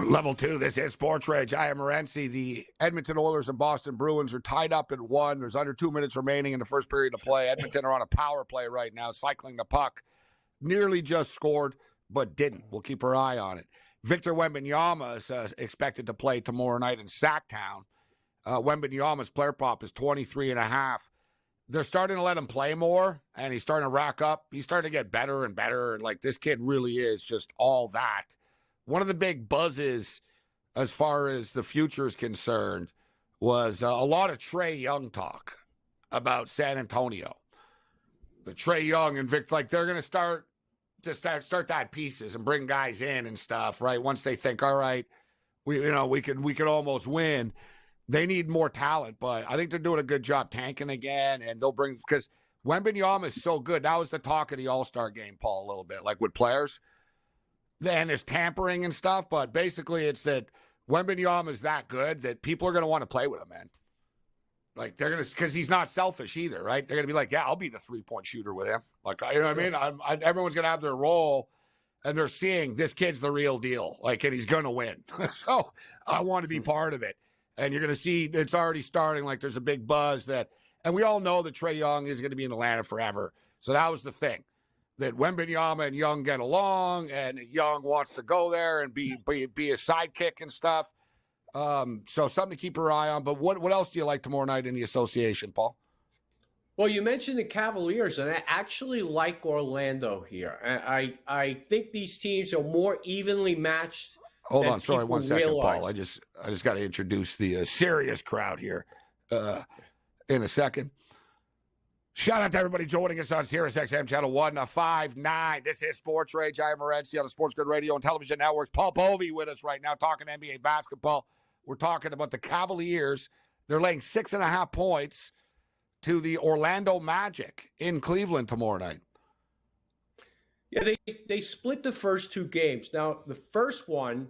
Level 2, this is SportsRage. I am Morency. The Edmonton Oilers and Boston Bruins are tied up at 1. There's under 2 minutes remaining in the first period of play. Edmonton are on a power play right now, cycling the puck. Nearly just scored, but didn't. We'll keep our eye on it. Victor Wembanyama is expected to play tomorrow night in Sacktown. Wembanyama's player prop is 23.5. They're starting to let him play more, and he's starting to rack up. He's starting to get better and better. And, like, this kid really is just all that. One of the big buzzes as far as the future is concerned was a lot of Trae Young talk about San Antonio. The Trae Young and Vic, like, they're going to start that pieces and bring guys in and stuff, right? Once they think, all right, we could almost win. They need more talent, but I think they're doing a good job tanking again, and they'll bring, because Wembanyama is so good. That was the talk of the All-Star game, Paul, a little bit, like with players. Then there's tampering and stuff, but basically it's that Wembanyama is that good that people are going to want to play with him, man. Like, they're going to, because he's not selfish either, right? They're going to be like, yeah, I'll be the three-point shooter with him. Like, you know what I mean? Everyone's going to have their role, and they're seeing this kid's the real deal, like, and he's going to win. So I want to be part of it. And you're going to see it's already starting, like there's a big buzz that, and we all know that Trae Young is going to be in Atlanta forever. So that was the thing, that Wembanyama and Young get along, and Young wants to go there and be a sidekick and stuff. So something to keep your eye on. But what else do you like tomorrow night in the association, Paul? Well, you mentioned the Cavaliers, and I actually like Orlando here. I think these teams are more evenly matched. Hold on, sorry, 1 second, realize. Paul. I just got to introduce the serious crowd here in a second. Shout out to everybody joining us on Sirius XM Channel 159. This is Sports Rage. I am Morency on the SportsGrid Radio and Television Networks. Paul Povey with us right now talking NBA basketball. We're talking about the Cavaliers. They're laying 6.5 points to the Orlando Magic in Cleveland tomorrow night. Yeah, they split the first two games. Now, the first one,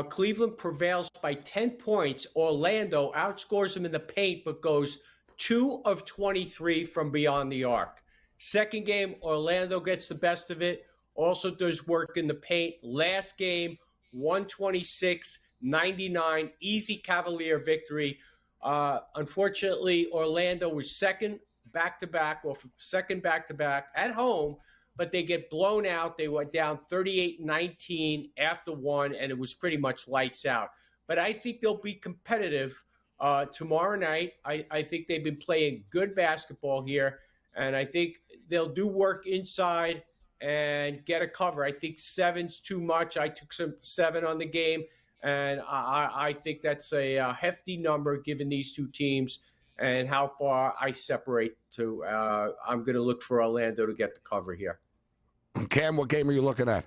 Cleveland prevails by 10 points. Orlando outscores them in the paint, but goes 2 of 23 from beyond the arc. Second game, Orlando gets the best of it, also does work in the paint. Last game, 126-99, easy Cavalier victory. Unfortunately, Orlando was second back-to-back at home, but they get blown out. They went down 38-19 after one, and it was pretty much lights out. But I think they'll be competitive tomorrow night. I think they've been playing good basketball here, and I think they'll do work inside and get a cover. I think 7's too much. I took some 7 on the game, and I think that's a hefty number given these two teams and how far I separate to. I'm going to look for Orlando to get the cover here. Cam, what game are you looking at?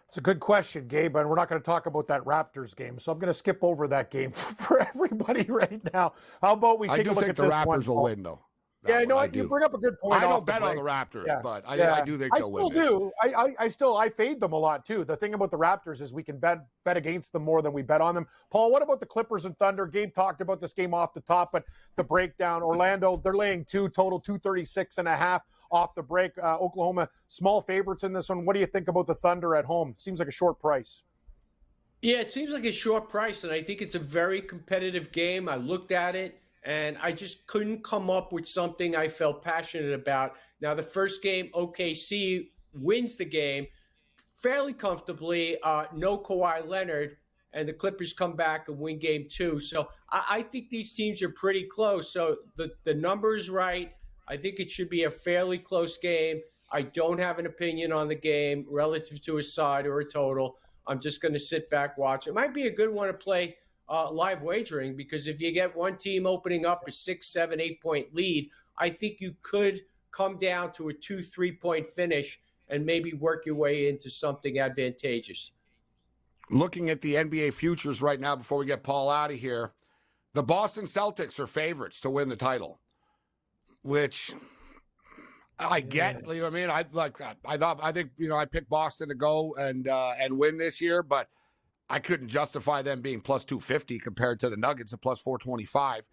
It's a good question, Gabe, and we're not going to talk about that Raptors game, so I'm going to skip over that game for everybody right now. How about we take a look at this one? I do think the Raptors will win, though. Yeah, no, you bring up a good point. I don't bet on the Raptors, but I do think they'll win. I still fade them a lot too. The thing about the Raptors is we can bet against them more than we bet on them. Paul, what about the Clippers and Thunder? Gabe talked about this game off the top, but the breakdown, Orlando, they're laying 2 total, 236.5 off the break. Oklahoma, small favorites in this one. What do you think about the Thunder at home? Seems like a short price. Yeah, it seems like a short price, and I think it's a very competitive game. I looked at it, and I just couldn't come up with something I felt passionate about. Now, the first game, OKC wins the game fairly comfortably. No Kawhi Leonard, and the Clippers come back and win game 2. So I think these teams are pretty close. So the number's right. I think it should be a fairly close game. I don't have an opinion on the game relative to a side or a total. I'm just going to sit back, watch. It might be a good one to play live wagering, because if you get one team opening up a 6, 7, 8-point lead, I think you could come down to a 2-3 point finish and maybe work your way into something advantageous. Looking at the NBA futures right now before we get Paul out of here, the Boston Celtics are favorites to win the title, which I get. You know what I mean? I think I picked Boston to go and win this year, but I couldn't justify them being plus 250 compared to the Nuggets at plus 425.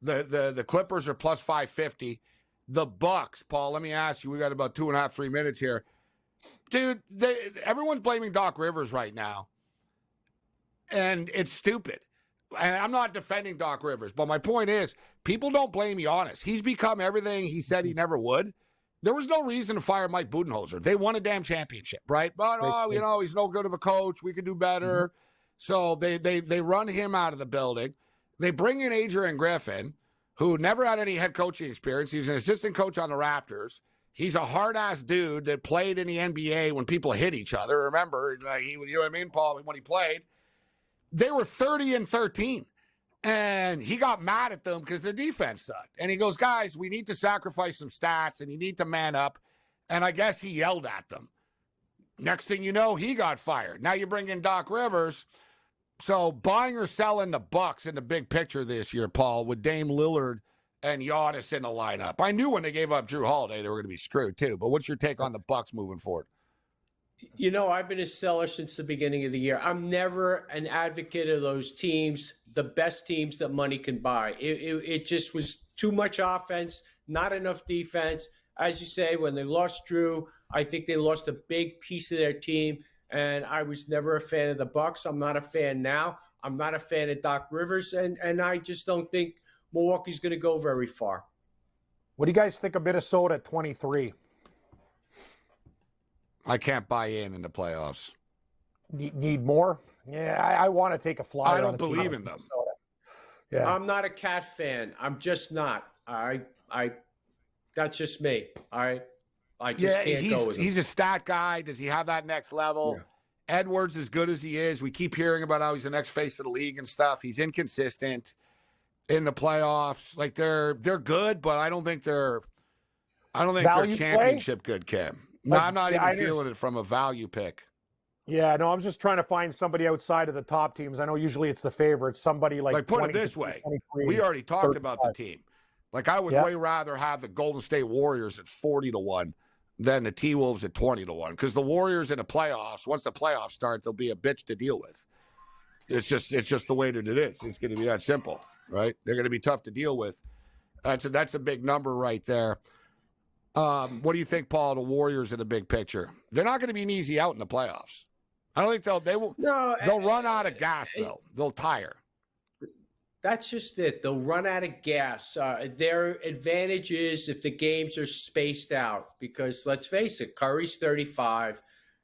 The Clippers are plus 550. The Bucks, Paul, let me ask you, we got about 2.5, 3 minutes here. Dude, everyone's blaming Doc Rivers right now. And it's stupid. And I'm not defending Doc Rivers, but my point is, people don't blame Giannis. He's become everything he said he never would. There was no reason to fire Mike Budenholzer. They won a damn championship, right? But, he's no good of a coach. We could do better. So they run him out of the building. They bring in Adrian Griffin, who never had any head coaching experience. He's an assistant coach on the Raptors. He's a hard-ass dude that played in the NBA when people hit each other. Remember, you know what I mean, Paul, when he played. They were 30-13, and he got mad at them because their defense sucked. And he goes, guys, we need to sacrifice some stats, and you need to man up. And I guess he yelled at them. Next thing you know, he got fired. Now you bring in Doc Rivers. So buying or selling the Bucks in the big picture this year, Paul, with Dame Lillard and Giannis in the lineup. I knew when they gave up Drew Holiday they were going to be screwed too. But what's your take on the Bucks moving forward? You know, I've been a seller since the beginning of the year. I'm never an advocate of those teams, the best teams that money can buy. It just was too much offense, not enough defense. As you say, when they lost Drew, I think they lost a big piece of their team. And I was never a fan of the Bucks. I'm not a fan now. I'm not a fan of Doc Rivers. And I just don't think Milwaukee's going to go very far. What do you guys think of Minnesota at 23? I can't buy in the playoffs. Need more? Yeah, I want to take a flyer. I don't believe in them. Yeah, I'm not a Cat fan. I'm just not. That's just me. I just can't go with him. He's a stat guy. Does he have that next level? Yeah. Edwards, as good as he is, we keep hearing about how he's the next face of the league and stuff. He's inconsistent in the playoffs. Like they're good, but I don't think they're championship good, Cam. No, I'm not even feeling it from a value pick. Yeah, no, I'm just trying to find somebody outside of the top teams. I know usually it's the favorites. Somebody like put it this way. We already talked about the team. Like I would way rather have the Golden State Warriors at 40-1 than the T-Wolves at 20-1. Because the Warriors in the playoffs, once the playoffs start, they'll be a bitch to deal with. It's just the way that it is. It's going to be that simple, right? They're going to be tough to deal with. That's a big number right there. What do you think, Paul, the Warriors in the big picture? They're not going to be an easy out in the playoffs. I don't think they'll run out of gas, though. They'll tire. That's just it. They'll run out of gas. Their advantage is if the games are spaced out because, let's face it, Curry's 35,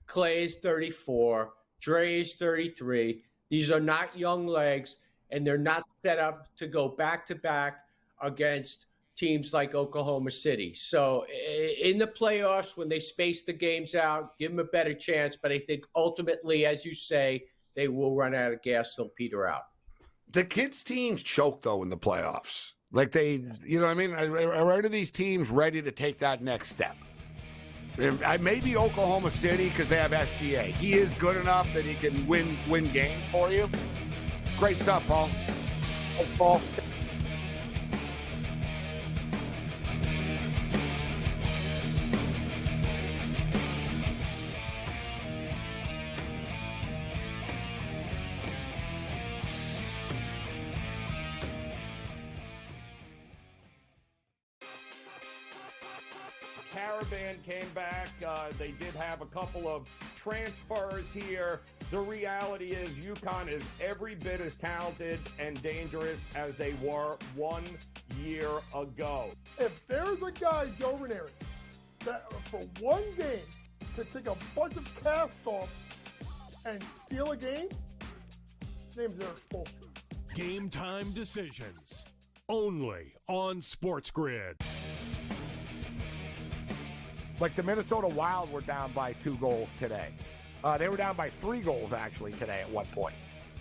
Clay is 34, Dre is 33. These are not young legs, and they're not set up to go back-to-back against teams like Oklahoma City. So in the playoffs, when they space the games out, give them a better chance. But I think ultimately, as you say, they will run out of gas. They'll peter out. The kids' teams choke, though, in the playoffs. Like they, you know what I mean? Are these teams ready to take that next step? Maybe Oklahoma City because they have SGA. He is good enough that he can win games for you. Great stuff, Paul. Thanks, Paul. Caravan came back. They did have a couple of transfers here. The reality is UConn is every bit as talented and dangerous as they were 1 year ago. If there's a guy, Joe Ranieri, that for one game could take a bunch of cast-offs and steal a game, his name's Eric Spoelstra. Game time decisions. Only on SportsGrid. Like the Minnesota Wild were down by 2 goals today. They were down by 3 goals, actually, today at one point.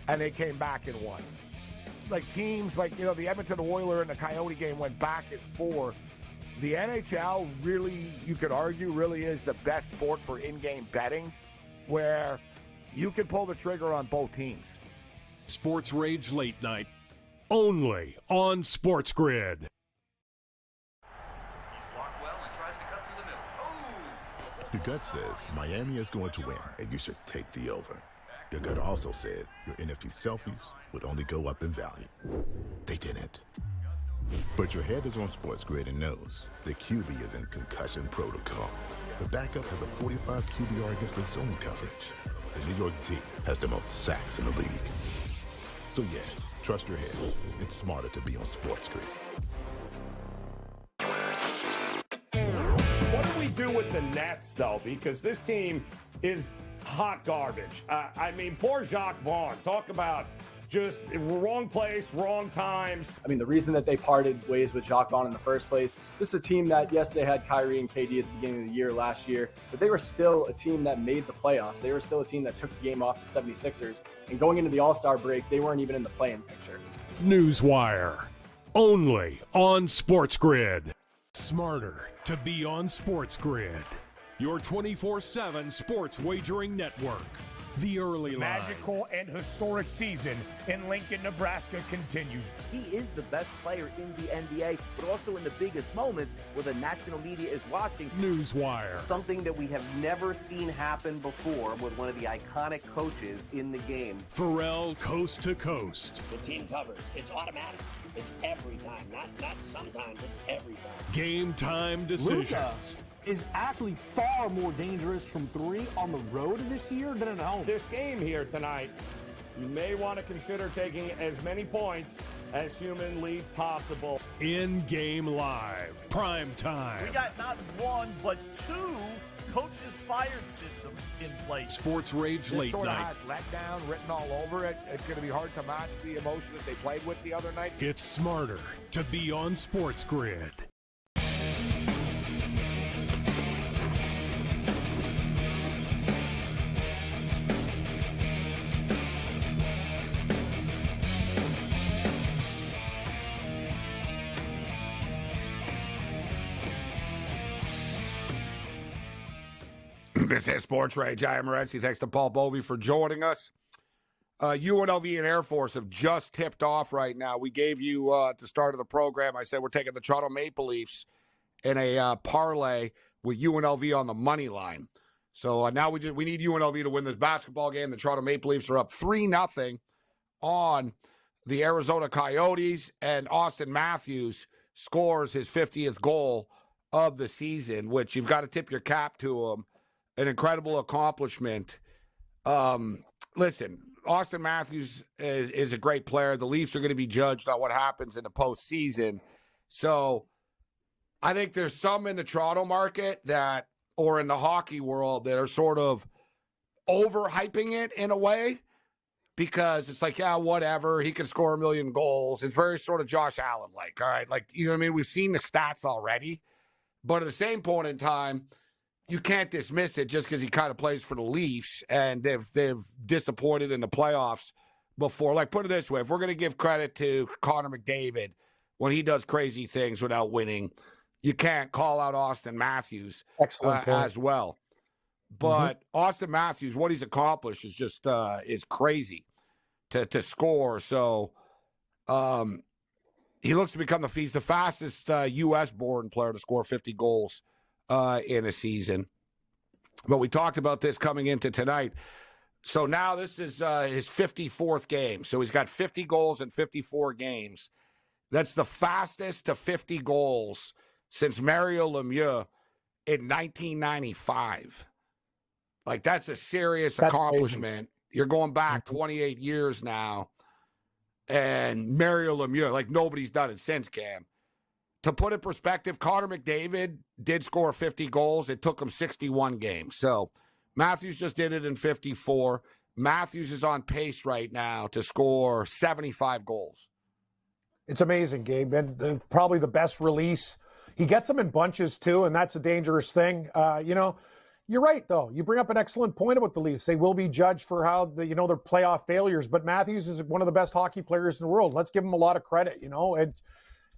And they came back and won. Like teams like, the Edmonton Oilers and the Coyote game went back and forth. The NHL really, you could argue, really is the best sport for in-game betting where you can pull the trigger on both teams. SportsRage Late Night. Only on SportsGrid. Your gut says Miami is going to win, and you should take the over. Your gut also said your NFT selfies would only go up in value. They didn't. But your head is on SportsGrid and knows the QB is in concussion protocol. The backup has a 45 QBR against the zone coverage. the New York team has the most sacks in the league. So yeah, trust your head. It's smarter to be on SportsGrid. What do we do with the Nets, though? Because this team is hot garbage. I mean, poor Jacques Vaughn. Talk about just wrong place, wrong times. I mean, the reason that they parted ways with Jacques Vaughn in the first place, this is a team that, yes, they had Kyrie and KD at the beginning of the year last year, but they were still a team that made the playoffs. They were still a team that took the game off the 76ers. And going into the All-Star break, they weren't even in the play-in picture. Newswire. Only on SportsGrid. Smarter to be on SportsGrid. Your 24/7 sports wagering network. The early line. Magical and historic season in Lincoln, Nebraska continues. He is the best player in the NBA, but also in the biggest moments where the national media is watching. Newswire. Something that we have never seen happen before with one of the iconic coaches in the game. Pharrell coast to coast. The team covers. It's automatic. It's every time. Not sometimes. It's every time. Game time decisions. Luka is actually far more dangerous from three on the road this year than at home. This game here tonight, you may want to consider taking as many points as humanly possible. In-game live. Prime time. We got not one, but two coaches fired systems in place. SportsRage late sort of night. has letdown written all over it. It's going to be hard to match the emotion that they played with the other night. It's smarter to be on SportsGrid. This is SportsRage. I am Morency. Thanks to Paul Bovey for joining us. UNLV and Air Force have just tipped off right now. We gave you at the start of the program, I said we're taking the Toronto Maple Leafs in a parlay with UNLV on the money line. So now we need UNLV to win this basketball game. The Toronto Maple Leafs are up 3-0 on the Arizona Coyotes, and Austin Matthews scores his 50th goal of the season, which you've got to tip your cap to him. An incredible accomplishment. Listen, Austin Matthews is a great player. The Leafs are going to be judged on what happens in the postseason. So I think there's some in the Toronto market that, or in the hockey world, that are sort of overhyping it in a way, because it's like, yeah, whatever. He can score 1 million goals. It's very sort of Josh Allen-like, all right? Like, you know what I mean? We've seen the stats already. But at the same point in time, you can't dismiss it just because he kind of plays for the Leafs, and they've disappointed in the playoffs before. Like, put it this way, if we're going to give credit to Connor McDavid when he does crazy things without winning, you can't call out Austin Matthews as well. But Austin Matthews, what he's accomplished is just is crazy to score. So he looks to become he's the fastest U.S.-born player to score 50 goals in a season. But we talked about this coming into tonight. So now this is his 54th game. So he's got 50 goals in 54 games. That's the fastest to 50 goals since Mario Lemieux in 1995. Like, that's a serious accomplishment. Amazing. You're going back 28 years now. And Mario Lemieux, like, nobody's done it since, Cam. To put in perspective, Connor McDavid did score 50 goals. It took him 61 games. So Matthews just did it in 54. Matthews is on pace right now to score 75 goals. It's amazing, Gabe, and probably the best release. He gets them in bunches, too, and that's a dangerous thing. You're right, though. You bring up an excellent point about the Leafs. They will be judged for how their playoff failures, but Matthews is one of the best hockey players in the world. Let's give him a lot of credit, and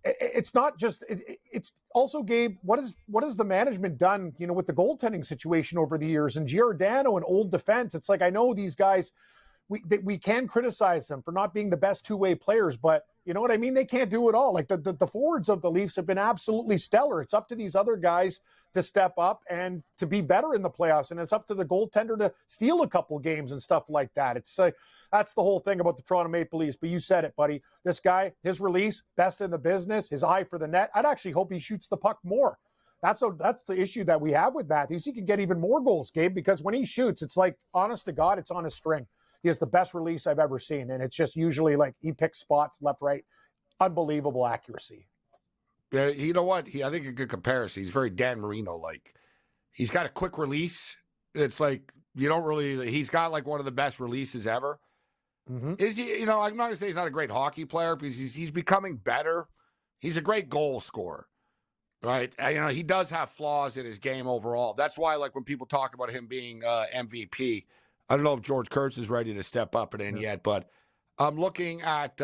it's not just it's also, Gabe, what has the management done, with the goaltending situation over the years, and Giordano and old defense. It's like, I know these guys, we can criticize them for not being the best two-way players, but you know what I mean? They can't do it all. Like the forwards of the Leafs have been absolutely stellar. It's up to these other guys to step up and to be better in the playoffs. And it's up to the goaltender to steal a couple games and stuff like that. It's that's the whole thing about the Toronto Maple Leafs. But you said it, buddy. This guy, his release, best in the business, his eye for the net. I'd actually hope he shoots the puck more. That's the issue that we have with Matthews. He can get even more goals, Gabe, because when he shoots, it's like, honest to God, it's on a string. He has the best release I've ever seen, and it's just usually like he picks spots left, right. Unbelievable accuracy. Yeah, you know what? I think a good comparison. He's very Dan Marino-like. He's got a quick release. It's like he's got like one of the best releases ever. Mm-hmm. Is he, I'm not going to say he's not a great hockey player because he's becoming better. He's a great goal scorer. Right. He does have flaws in his game overall. That's why, like, when people talk about him being MVP, I don't know if George Kurtz is ready to step up and in yet, but I'm looking at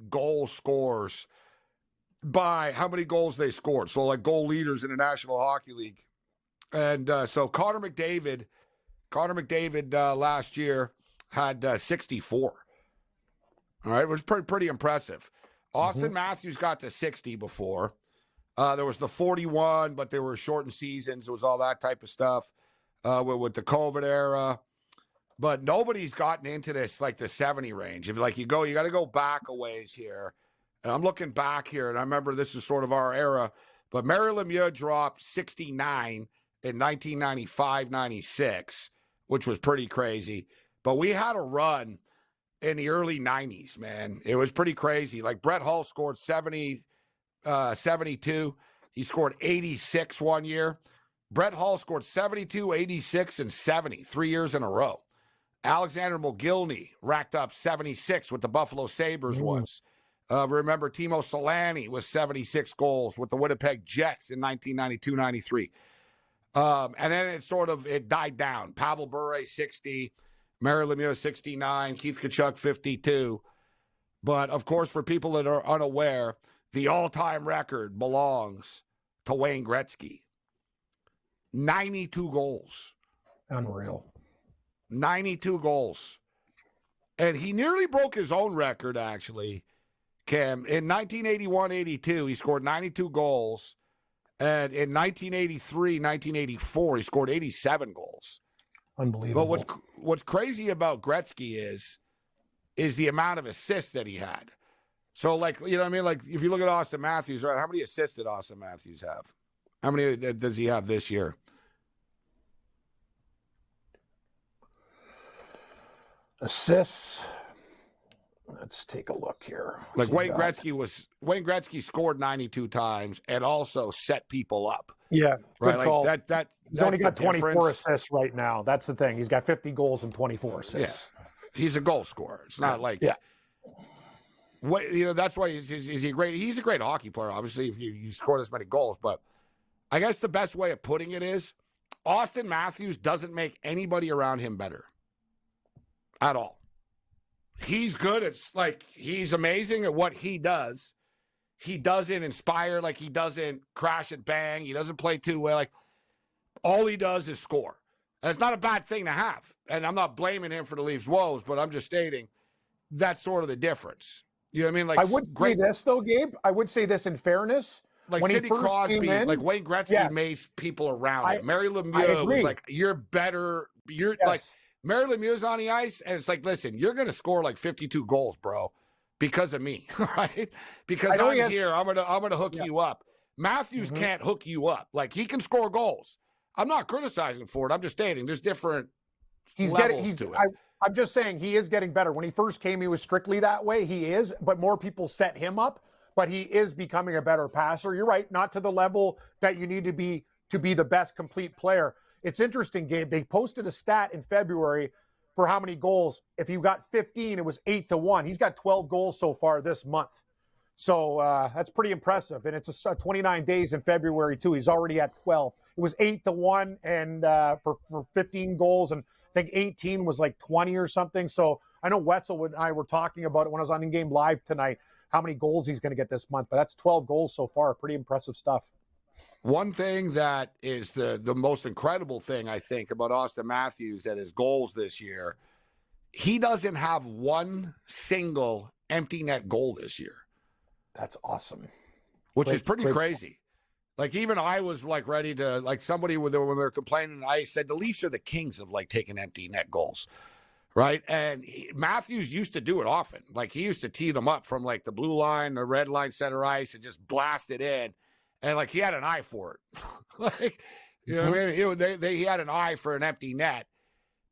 goal scorers by how many goals they scored. So, like, goal leaders in the National Hockey League. And so Connor McDavid last year had 64. All right. It was pretty impressive. Austin Matthews got to 60 before. There was the 41, but there were shortened seasons. It was all that type of stuff with the COVID era. But nobody's gotten into this, like, the 70 range. If you got to go back a ways here. And I'm looking back here, and I remember this is sort of our era. But Mary Lemieux dropped 69 in 1995-96, which was pretty crazy. But we had a run in the early 90s, man. It was pretty crazy. Like, Brett Hull scored 72. He scored 86 one year. Brett Hull scored 72, 86, and 70 3 years in a row. Alexander Mogilny racked up 76 with the Buffalo Sabres once. Remember, Timo Solani was 76 goals with the Winnipeg Jets in 1992-93. And then it died down. Pavel Bure, 60. Mary Lemieux, 69. Keith Tkachuk, 52. But, of course, for people that are unaware, the all-time record belongs to Wayne Gretzky. 92 goals. Unreal. 92 goals. And he nearly broke his own record, actually, Cam. In 1981-82, he scored 92 goals. And in 1983-1984, he scored 87 goals. Unbelievable. But what's crazy about Gretzky is the amount of assists that he had. So, like, you know what I mean? Like, if you look at Austin Matthews, right, how many assists did Austin Matthews have? How many does he have this year? Assists. Let's take a look here. Like, Wayne Gretzky scored 92 times and also set people up. Yeah, right. Good call. He's only got 24 difference. assists right now. That's the thing. He's got 50 goals and 24 assists. Yeah. He's a goal scorer. It's not like that's why is he great? He's a great hockey player. Obviously, if you score this many goals, but I guess the best way of putting it is Austin Matthews doesn't make anybody around him better at all. He's good. It's like he's amazing at what he does. He doesn't inspire, like he doesn't crash and bang. He doesn't play too well. Like, all he does is score. And it's not a bad thing to have. And I'm not blaming him for the Leafs' woes, but I'm just stating that's sort of the difference. You know what I mean? Like, I would say this, though, Gabe. I would say this in fairness. Like, when Sidney Crosby, like Wayne Gretzky made people around him. Mary Lemieux was like, you're better. You're like, Mary Lemieux's on the ice, and it's like, listen, you're going to score like 52 goals, bro, because of me, right? Because I'm here. I'm gonna hook you up. Matthews can't hook you up. Like, he can score goals. I'm not criticizing for it. I'm just stating there's different levels to it. I'm just saying he is getting better. When he first came, he was strictly that way. He is, but more people set him up. But he is becoming a better passer. You're right, not to the level that you need to be the best complete player. It's interesting, Gabe. They posted a stat in February for how many goals. If you got 15, it was 8-1. He's got 12 goals so far this month. So that's pretty impressive. And it's 29 days in February, too. He's already at 12. It was 8-1 and for 15 goals. And I think 18 was like 20 or something. So I know Wetzel and I were talking about it when I was on In Game Live tonight, how many goals he's going to get this month. But that's 12 goals so far. Pretty impressive stuff. One thing that is the most incredible thing, I think, about Austin Matthews and his goals this year, he doesn't have one single empty net goal this year. That's awesome. Which is pretty crazy. Like, even I was, like, ready to, like, somebody when they were complaining, I said the Leafs are the kings of, like, taking empty net goals, right? And Matthews used to do it often. Like, he used to tee them up from, like, the blue line, the red line, center ice, and just blast it in. And, like, he had an eye for it. Like, you know what I mean? He had an eye for an empty net.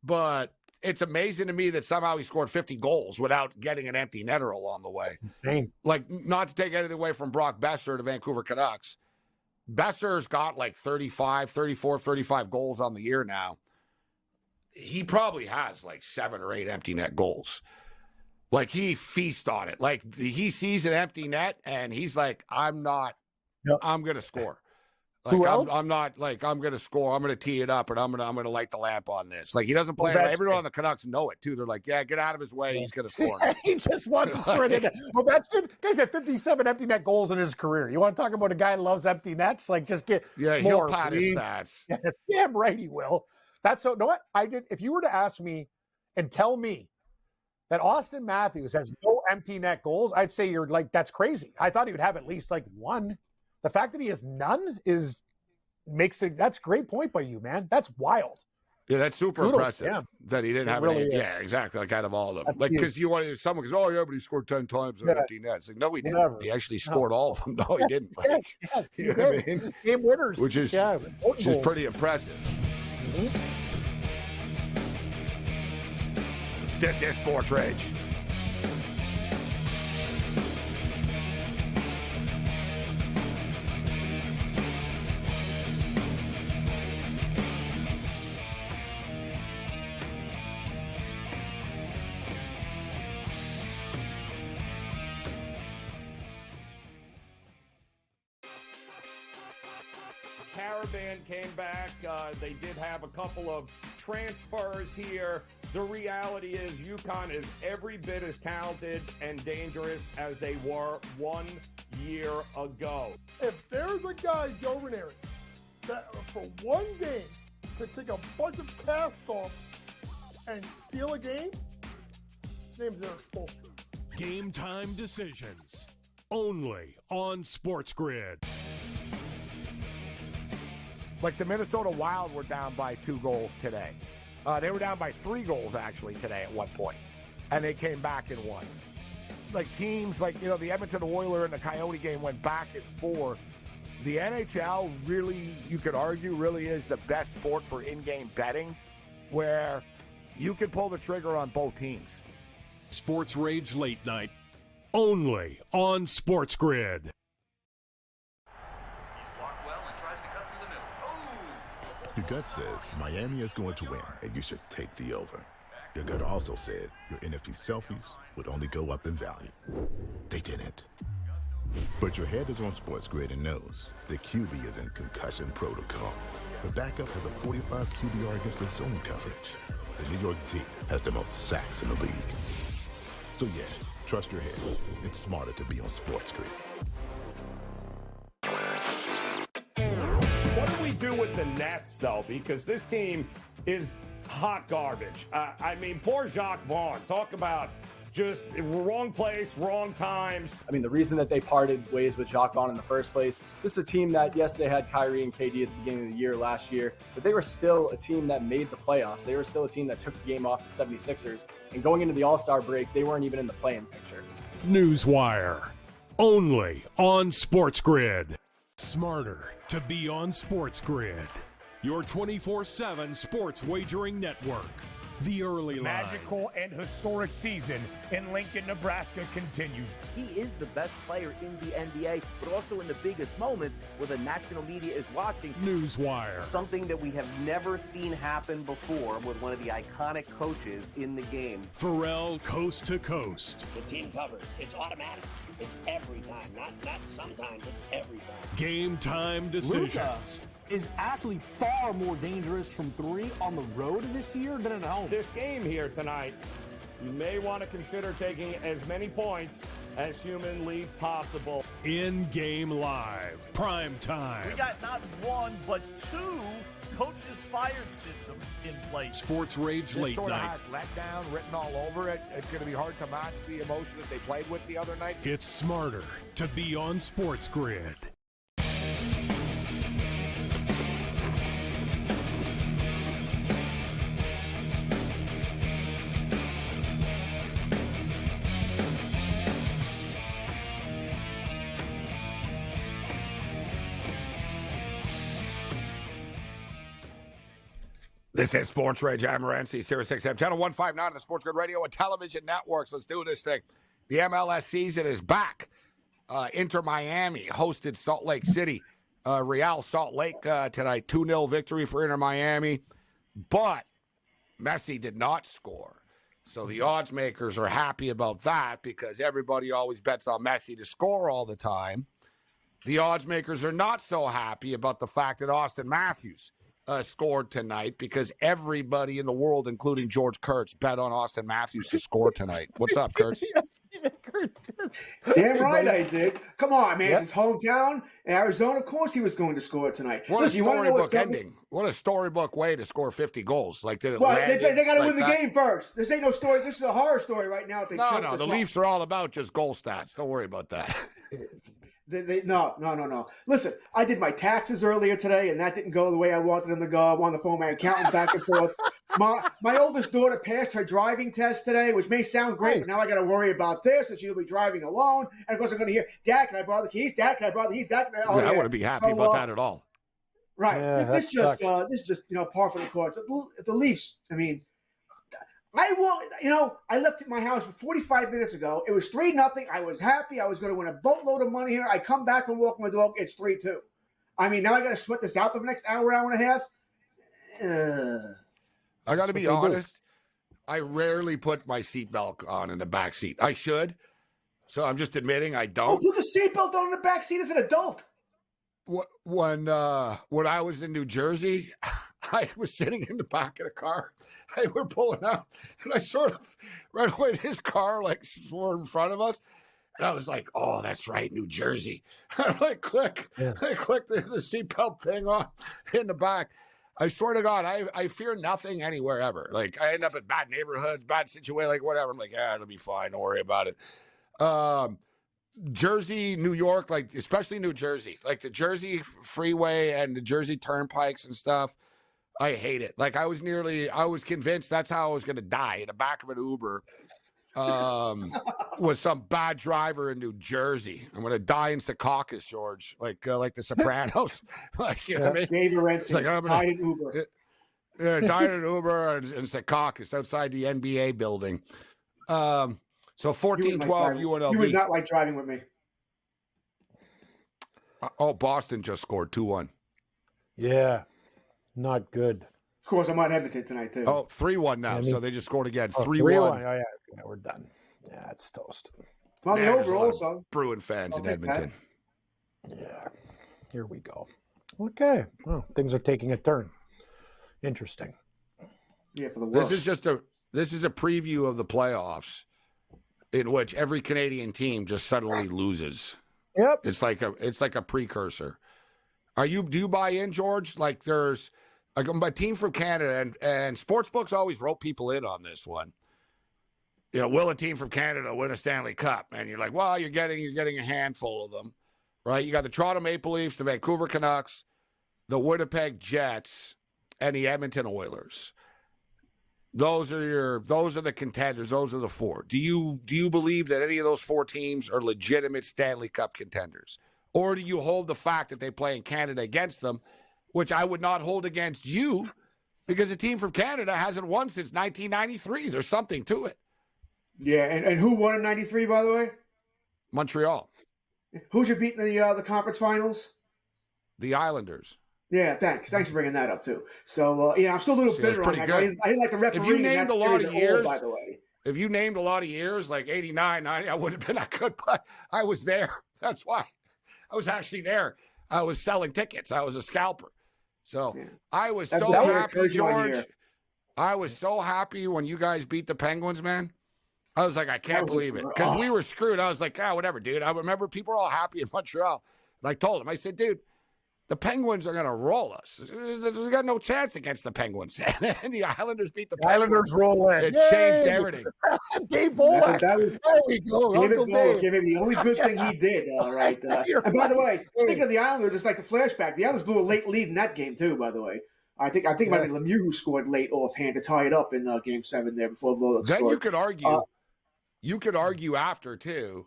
But it's amazing to me that somehow he scored 50 goals without getting an empty netter along the way. Insane. Like, not to take anything away from Brock Besser, the Vancouver Canucks. Besser's got like 35 goals on the year now. He probably has like 7 or 8 empty net goals. Like, he feasts on it. Like, he sees an empty net and he's like, I'm going to score. Like, I'm not like, I'm going to score. I'm going to tee it up and I'm going to light the lamp on this. Like, he doesn't play. Everyone on the Canucks know it too. They're like, yeah, get out of his way. He's going to score. He just wants to score it in. Well, that's good. Guy's got 57 empty net goals in his career. You want to talk about a guy who loves empty nets? Like, just get more. He'll pad his stats. Yes, damn right he will. That's so. Know what I did? If you were to ask me and tell me that Austin Matthews has no empty net goals, I'd say you're like, that's crazy. I thought he would have at least like one. The fact that he has none that's a great point by you, man. That's wild. Yeah, that's super impressive that he didn't have any. Yeah, exactly. Like, out of all of them. That's like, because someone goes, oh, yeah, but he scored 10 times on empty nets. Like, no, he didn't. Never. He actually scored all of them. No, he didn't. Like, yes, you know what I mean? Game winners. Which is pretty impressive. Mm-hmm. This is Sports Rage. Caravan came back. They did have a couple of transfers here. The reality is UConn is every bit as talented and dangerous as they were 1 year ago. If there's a guy, Joe Ranieri, that for one game could take a bunch of cast-offs and steal a game, his name's Eric Spoelstra. Game time decisions. Only on SportsGrid. Like, the Minnesota Wild were down by 2 goals today. They were down by 3 goals, actually, today at one point. And they came back and won. Like, teams like, the Edmonton Oilers and the Coyote game went back and forth. The NHL really, you could argue, really is the best sport for in-game betting, where you can pull the trigger on both teams. Sports Rage Late Night. Only on SportsGrid. Your gut says Miami is going to win, and you should take the over. Your gut also said your NFT selfies would only go up in value. They didn't. But your head is on SportsGrid and knows the QB is in concussion protocol. The backup has a 45 QBR against the zone coverage. The New York D has the most sacks in the league. So yeah, trust your head. It's smarter to be on SportsGrid. What do we do with the Nets, though? Because this team is hot garbage. I mean, poor Jacques Vaughn. Talk about just wrong place, wrong times. I mean, the reason that they parted ways with Jacques Vaughn in the first place, this is a team that, yes, they had Kyrie and KD at the beginning of the year last year, but they were still a team that made the playoffs. They were still a team that took the game off the 76ers. And going into the All-Star break, they weren't even in the play-in picture. Newswire. Only on SportsGrid. Smarter to be on SportsGrid. Your 24/7 sports wagering network. The early line. Magical and historic season in Lincoln, Nebraska continues. He is the best player in the NBA, but also in the biggest moments where the national media is watching. Newswire. Something that we have never seen happen before with one of the iconic coaches in the game. Pharrell coast to coast. The team covers. It's automatic. It's every time. Not sometimes. It's every time. Game time decisions. Luka is actually far more dangerous from 3 on the road this year than at home. This game here tonight, you may want to consider taking as many points as humanly possible. In-game live. Prime time. We got not 1, but 2 coaches fired systems in place. Sports Rage This Late sort of Night. has letdown written all over it. It's going to be hard to match the emotion that they played with the other night. It's smarter to be on SportsGrid. This is Sports Rage. I'm Morency, Sirius XM, channel 159 on the SportsGrid radio and television networks. Let's do this thing. The MLS season is back. Inter Miami hosted Salt Lake City. Real Salt Lake tonight. 2-0 victory for Inter Miami. But Messi did not score. So the odds makers are happy about that because everybody always bets on Messi to score all the time. The odds makers are not so happy about the fact that Austin Matthews scored tonight because everybody in the world, including George Kurtz, bet on Austin Matthews to score tonight. What's up, Kurtz? Damn right I did. Come on, man. It's his hometown, Arizona. Of course he was going to score tonight. What a storybook ending. What a storybook way to score 50 goals. Like, did it land they got to win the game first. This ain't no story. This is a horror story right now. No. The Leafs are all about just goal stats. Don't worry about that. No. Listen, I did my taxes earlier today, and that didn't go the way I wanted them to go. I'm on the phone with my accountant back and forth. My oldest daughter passed her driving test today, which may sound great, but now I got to worry about this, and she'll be driving alone. And of course, I'm going to hear, "Dad, can I borrow the keys? Dad, can I borrow the keys? Dad, can I?" I wouldn't be happy about that at all. Right. Yeah, this is just par for the course. The Leafs. I mean. I left my house 45 minutes ago. It was 3-0. I was happy. I was going to win a boatload of money here. I come back and walk my dog. It's 3-2. I mean, now I got to sweat this out for the next hour and a half. I got to be honest. I rarely put my seatbelt on in the back seat. I should. So I'm just admitting I don't. Put the seatbelt on in the back seat as an adult. When I was in New Jersey, I was sitting in the back of the car. They were pulling out, and I sort of ran away to his car, like swore in front of us. And I was like, "Oh, that's right, New Jersey." And I clicked the seatbelt thing on in the back. I swear to God, I fear nothing anywhere ever. Like I end up in bad neighborhoods, bad situation, like whatever. I'm like, it'll be fine. Don't worry about it. Jersey, New York, like especially New Jersey, like the Jersey Freeway and the Jersey Turnpikes and stuff. I hate it. Like I was convinced that's how I was going to die in the back of an Uber with some bad driver in New Jersey. I'm going to die in Secaucus, George, like the Sopranos. Like, you know what I mean? Gabriel Morency, like, died in Uber. Died in Uber and Secaucus outside the NBA building. So 14-12 UNLV. You would not like driving with me. Boston just scored 2-1. Yeah. Not good. Of course, I'm on Edmonton tonight, too. 3-1 now. So they just scored again. 3-1. 3-1. Oh, yeah, we're done. Yeah, it's toast. Well, the over also. Bruin fans in Edmonton. Yeah. Here we go. Okay. Well, things are taking a turn. Interesting. Yeah, for the worst. This is a preview of the playoffs in which every Canadian team just suddenly loses. Yep. It's like a precursor. Do you buy in, George? Like there's a team from Canada, and sportsbooks always wrote people in on this one. You know, will a team from Canada win a Stanley Cup? And you're like, well, you're getting a handful of them, right? You got the Toronto Maple Leafs, the Vancouver Canucks, the Winnipeg Jets, and the Edmonton Oilers. Those are the contenders. Those are the four. Do you believe that any of those four teams are legitimate Stanley Cup contenders? Or do you hold the fact that they play in Canada against them, which I would not hold against you, because a team from Canada hasn't won since 1993. There's something to it. Yeah, and who won in 93, by the way? Montreal. Who'd you beat in the conference finals? The Islanders. Yeah, thanks. Thanks for bringing that up, too. So, I'm still a little bitter on that. I didn't like the referee. If you named a lot of years, by the way. If you named a lot of years, like 89, 90, I wouldn't have been that good, but I was there. That's why. I was actually there. I was selling tickets. I was a scalper. So I was so happy, George. I was so happy when you guys beat the Penguins, man. I was like, I can't believe it. Because we were screwed. I was like, whatever, dude. I remember people were all happy in Montreal. And I told him, I said, dude, the Penguins are going to roll us. We got no chance against the Penguins. And the Islanders beat the Penguins. Islanders roll in. It changed everything. Dave Volak. There we go. Uncle Dave. Give him the only good thing he did. All right. And by the way, speaking of the Islanders, it's like a flashback. The Islanders blew a late lead in that game, too, by the way. I think it might be Lemieux who scored late offhand to tie it up in Game 7 there before Volak scored. Then you could argue after, too,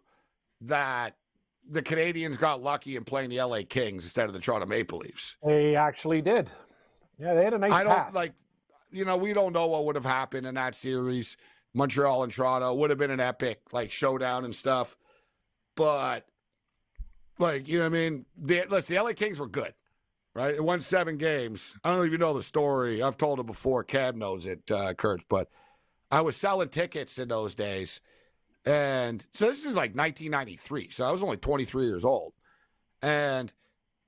that the Canadians got lucky in playing the LA Kings instead of the Toronto Maple Leafs. They actually did. Yeah, they had a nice path. we don't know what would have happened in that series. Montreal and Toronto would have been an epic showdown and stuff. But you know what I mean? The LA Kings were good, right? It won 7 games. I don't know if you know the story. I've told it before. Cab knows it, Kurtz. But I was selling tickets in those days. And so this is 1993. So I was only 23 years old. And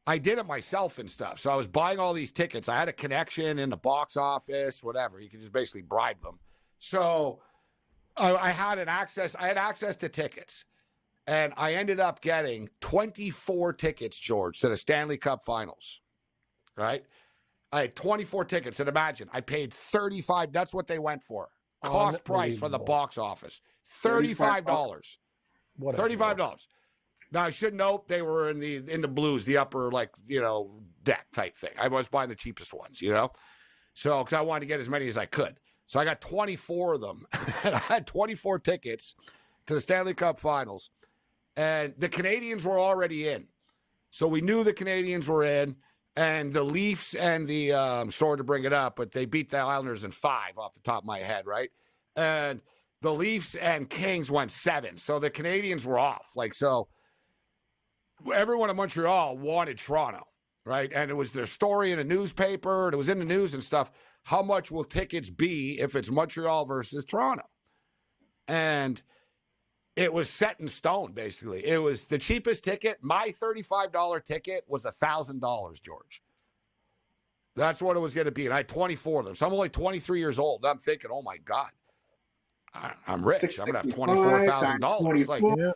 I did it myself and stuff. So I was buying all these tickets. I had a connection in the box office, whatever. You could just basically bribe them. So I had access to tickets. And I ended up getting 24 tickets, George, to the Stanley Cup Finals, right? I had 24 tickets. And imagine, I paid $35. That's what they went for. Cost price for the box office. $35. $35. Now, I should note they were in the blues, the upper, deck type thing. I was buying the cheapest ones, So, because I wanted to get as many as I could. So I got 24 of them. And I had 24 tickets to the Stanley Cup Finals. And the Canadians were already in. So we knew the Canadians were in. And the Leafs and sorry to bring it up, but they beat the Islanders in 5 off the top of my head, right? And the Leafs and Kings went 7. So the Canadians were off. So everyone in Montreal wanted Toronto, right? And it was their story in a newspaper. And it was in the news and stuff. How much will tickets be if it's Montreal versus Toronto? And it was set in stone, basically. It was the cheapest ticket. My $35 ticket was $1,000, George. That's what it was going to be. And I had 24 of them. So I'm only 23 years old. I'm thinking, oh, my God, I'm rich. I'm going to have $24,000.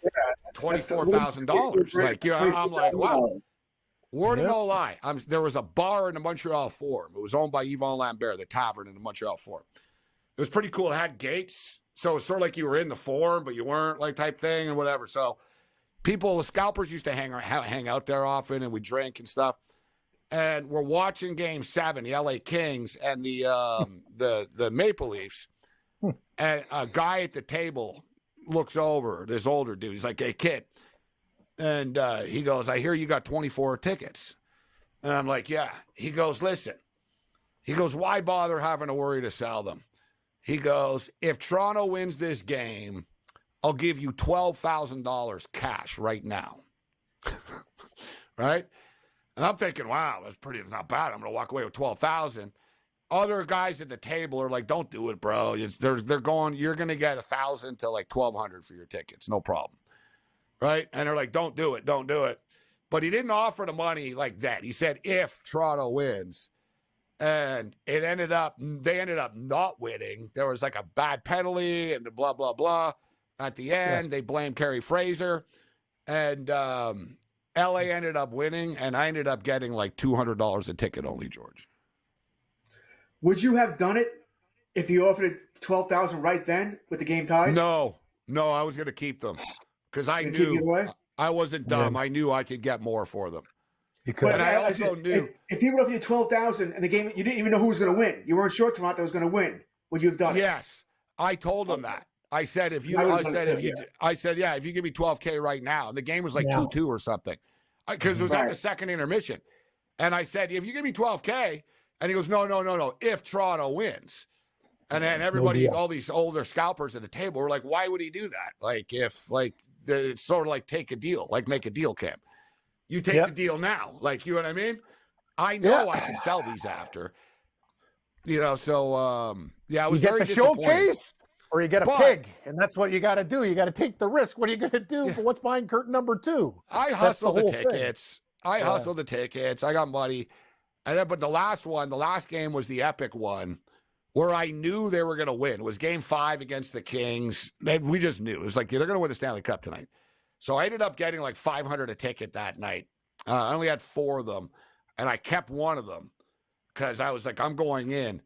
$24,000. I'm like, wow. Word of no lie. There was a bar in the Montreal Forum. It was owned by Yvon Lambert, the tavern in the Montreal Forum. It was pretty cool. It had gates. So it was sort of like you were in the Forum, but you weren't, type thing and whatever. So the scalpers used to hang out there often, and we drink and stuff. And we're watching Game 7, the LA Kings and the Maple Leafs. And a guy at the table looks over, this older dude. He's like, hey, kid. And he goes, I hear you got 24 tickets. And I'm like, yeah. He goes, listen. He goes, why bother having to worry to sell them? He goes, if Toronto wins this game, I'll give you $12,000 cash right now. Right? And I'm thinking, wow, that's not bad. I'm going to walk away with $12,000. Other guys at the table are like, don't do it, bro. They're going, you're going to get $1,000 to $1,200 for your tickets. No problem. Right? And they're like, don't do it. Don't do it. But he didn't offer the money like that. He said, if Toronto wins. And they ended up not winning. There was a bad penalty and blah, blah, blah. At the end, They blamed Kerry Fraser. And LA ended up winning, and I ended up getting $200 a ticket only, George. Would you have done it if you offered it $12,000 right then with the game tied? No, I was going to keep them because I knew I wasn't dumb. Yeah. I knew I could get more for them. But I also knew if he would offer you $12,000 and the game, you didn't even know who was going to win. You weren't sure Toronto was going to win. Would you have done it? Yes, I told him that. I said if you give me $12K right now, and the game was 2-2 or something, because it was at the second intermission, and I said if you give me $12K, and he goes no, if Toronto wins, and then everybody, all these older scalpers at the table were like, why would he do that? It's sort of take a deal, make a deal, Cam. You take the deal now. You know what I mean? I know I can sell these after. So, I was very disappointed. You get the showcase or you get a pig, and that's what you got to do. You got to take the risk. What are you going to do for what's behind curtain number 2? I hustled the tickets. I got money. But the last game was the epic one where I knew they were going to win. It was Game 5 against the Kings. We just knew. It was they're going to win the Stanley Cup tonight. So I ended up getting $500 a ticket that night. I only had 4 of them, and I kept one of them because I was I'm going in.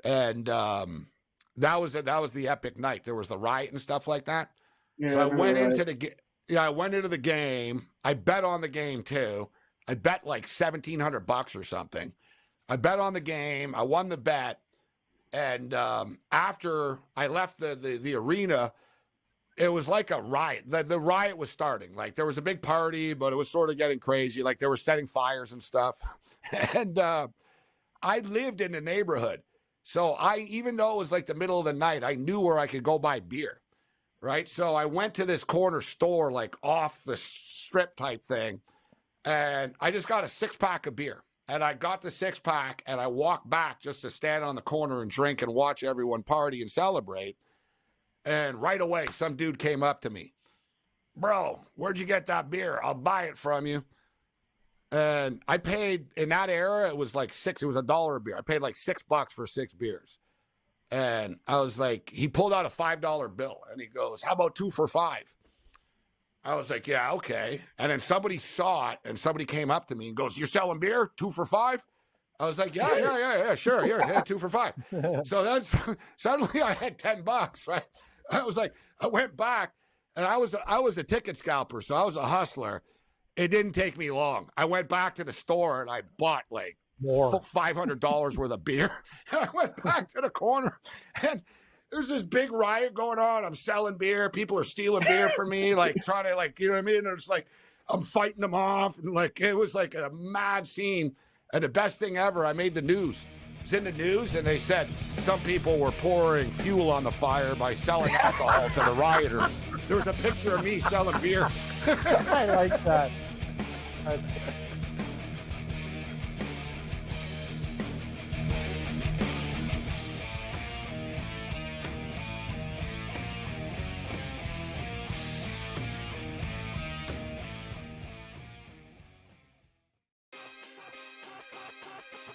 And that was the epic night. There was the riot and stuff like that. Yeah, so I went into the game. I bet on the game too. I bet $1,700 or something. I bet on the game. I won the bet. And after I left the arena, it was like a riot. The riot was starting. There was a big party, but it was sort of getting crazy. They were setting fires and stuff. And I lived in the neighborhood. So even though it was like the middle of the night, I knew where I could go buy beer, right? So I went to this corner store, like off the strip type thing, and I just got a 6-pack of beer. And I got the 6-pack, and I walked back just to stand on the corner and drink and watch everyone party and celebrate. And right away, some dude came up to me. Bro, where'd you get that beer? I'll buy it from you. And I paid, in that era, it was like it was $1 a beer. I paid like $6 for 6 beers. And I was like, he pulled out a $5 bill and he goes, how about 2 for $5? I was like, yeah, okay. And then somebody saw it and somebody came up to me and goes, you're selling beer 2 for $5? I was like, yeah, sure. Here, 2 for $5. So then suddenly I had $10, right? I was like, I went back and I was a ticket scalper. So I was a hustler. It didn't take me long. I went back to the store and I bought like $500 worth of beer. And I went back to the corner and there's this big riot going on. I'm selling beer. People are stealing beer from me, like trying to, like, you know what I mean? And it's like, I'm fighting them off. And like, it was like a mad scene. And the best thing ever, I made the news. It's in the news. And they said some people were pouring fuel on the fire by selling alcohol to the rioters. There was a picture of me selling beer. I like that.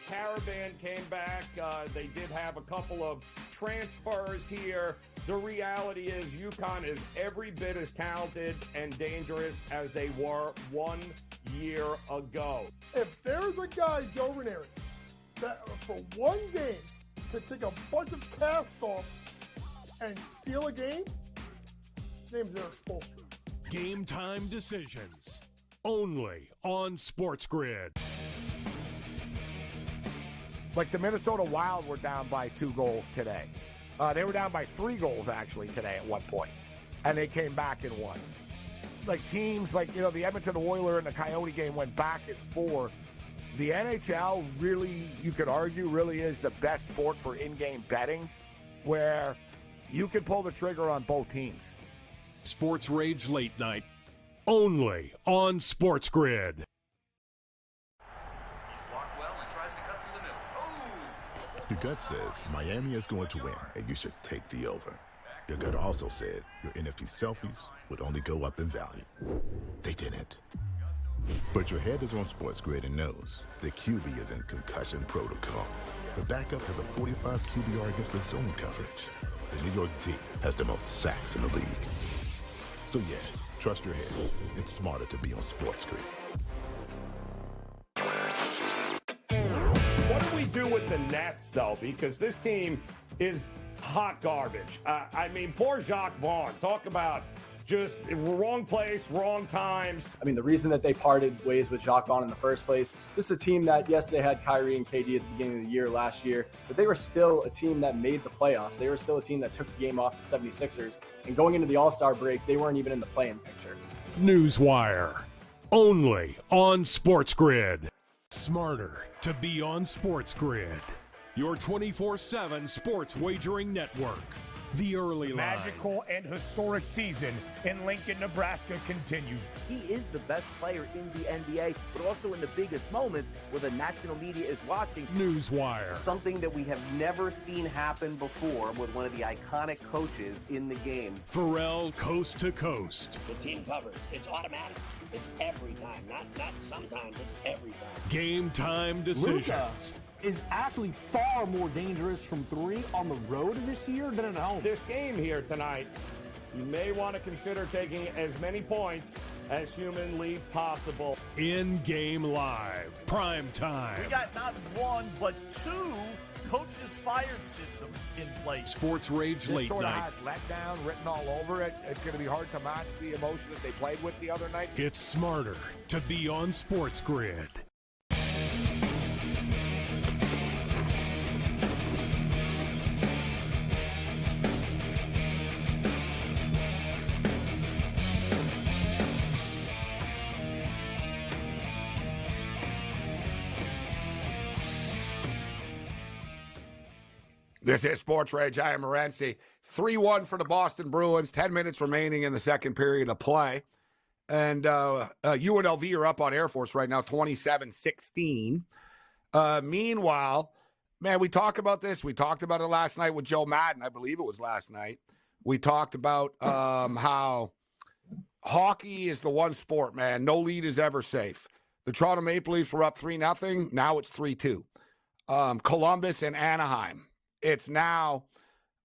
Caravan came back. They did have a couple of transfers here. The reality is UConn is every bit as talented and dangerous as they were 1 year ago. If there's a guy, Joe Ranieri, that for one game could take a bunch of cast-offs and steal a game, his name's Eric Spoelstra. Game time decisions. Only on SportsGrid. Like the Minnesota Wild were down by 2 goals today. They were down by 3 goals actually today at one point, and they came back and won. Like teams like, you know, the Edmonton Oilers and the Coyote game went back and forth. The NHL really, you could argue, really is the best sport for in-game betting, where you can pull the trigger on both teams. SportsRage Late Night. Only on SportsGrid. Your gut says Miami is going to win, and you should take the over. Your gut also said your NFT selfies would only go up in value. They didn't. But your head is on SportsGrid and knows the QB is in concussion protocol. The backup has a 45 QBR against the zone coverage. The New York D has the most sacks in the league. So yeah, trust your head. It's smarter to be on SportsGrid. What do we do with the Nets, though? Because this team is hot garbage. I mean, poor Jacques Vaughn. Talk about just wrong place, wrong times. I mean, the reason that they parted ways with Jacques Vaughn in the first place, this is a team that, yes, they had Kyrie and KD at the beginning of the year last year, but they were still a team that made the playoffs. They were still a team that took the game off the 76ers. And going into the All-Star break, they weren't even in the play-in picture. Newswire. Only on SportsGrid. Smarter to be on SportsGrid. Your 24/7 sports wagering network. The early line. Magical and historic season in Lincoln, Nebraska continues. He is the best player in the NBA, but also in the biggest moments where the national media is watching. Newswire. Something that we have never seen happen before with one of the iconic coaches in the game. Pharrell Coast to Coast. The team covers. It's automatic. It's every time. Not sometimes. It's every time. Game time decisions. Luka is actually far more dangerous from 3 on the road this year than at home. This game here tonight, you may want to consider taking as many points as humanly possible. In-game live. Prime time. We got not 1, but 2 coaches fired systems in place. SportsRage Late Sort of Night. has letdown written all over it. It's going to be hard to match the emotion that they played with the other night. It's smarter to be on SportsGrid. This is Sports Rage. I am Morency. 3-1 for the Boston Bruins. 10 minutes remaining in the second period of play. And UNLV are up on Air Force right now, 27-16. Meanwhile, man, we talk about this. We talked about it last night with Joe Madden. I believe it was last night. We talked about how hockey is the one sport, man. No lead is ever safe. The Toronto Maple Leafs were up 3-0. Now it's 3-2. Columbus and Anaheim. It's now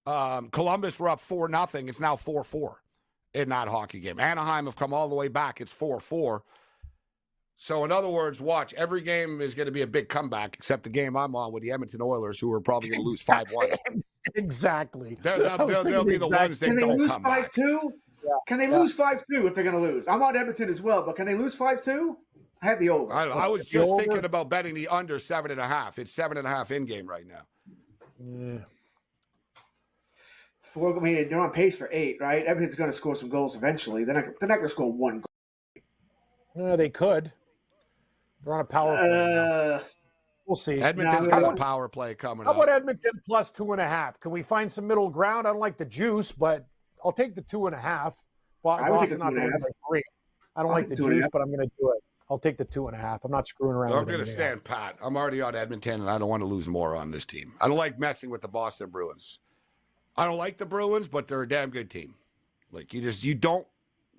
Columbus were up 4-0. It's now 4-4 in that hockey game. Anaheim have come all the way back. It's 4-4. So, in other words, watch. Every game is going to be a big comeback, except the game I'm on with the Edmonton Oilers, who are probably going to lose 5-1. Exactly. They'll be the ones that don't come back. Can they lose 5-2? Yeah. Can they lose 5-2 if they're going to lose? I'm on Edmonton as well, but can they lose 5-2? I had the over. I was just thinking about betting the under 7.5. It's 7.5 in game right now. Yeah. They're on pace for 8, right? Edmonton's going to score some goals eventually. They're not going to score one goal. No, they could. They're on a power play. We'll see. Edmonton's got a power play coming up. How about Edmonton plus 2.5? Can we find some middle ground? I don't like the juice, but I'll take the 2.5. Well, I would take the 2.5. 3. I don't like the juice, but I'm going to do it. I'll take the 2.5. I'm not screwing around. I'm going to stand pat. I'm already on Edmonton, and I don't want to lose more on this team. I don't like messing with the Boston Bruins. I don't like the Bruins, but they're a damn good team. Like, you don't,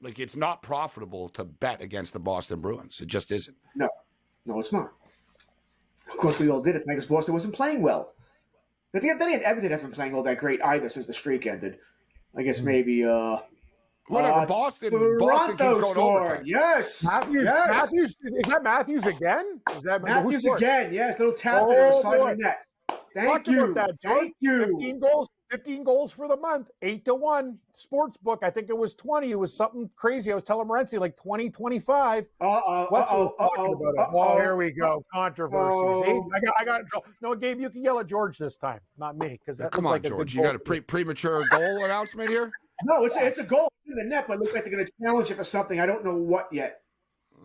like, it's not profitable to bet against the Boston Bruins. It just isn't. No, it's not. Of course, we all did it because Boston wasn't playing well. But then Edmonton hasn't been playing all that great either since the streak ended. I guess maybe whatever. Boston keeps going overtime. Yes. Matthews. Is that Matthews again? Is that Matthews again? Yes. Little tap there on the side of the net. Thank you. Thank you. 15 goals for the month. 8-1. Sportsbook. I think it was 20. It was something crazy. I was telling Morency like 20, 25. Oh, here we go. Controversy. See? I got in trouble. No, Gabe, you can yell at George this time, not me. Come on, George. You got a premature goal announcement here? No, it's a goal in the net, but it looks like they're going to challenge it for something. I don't know what yet.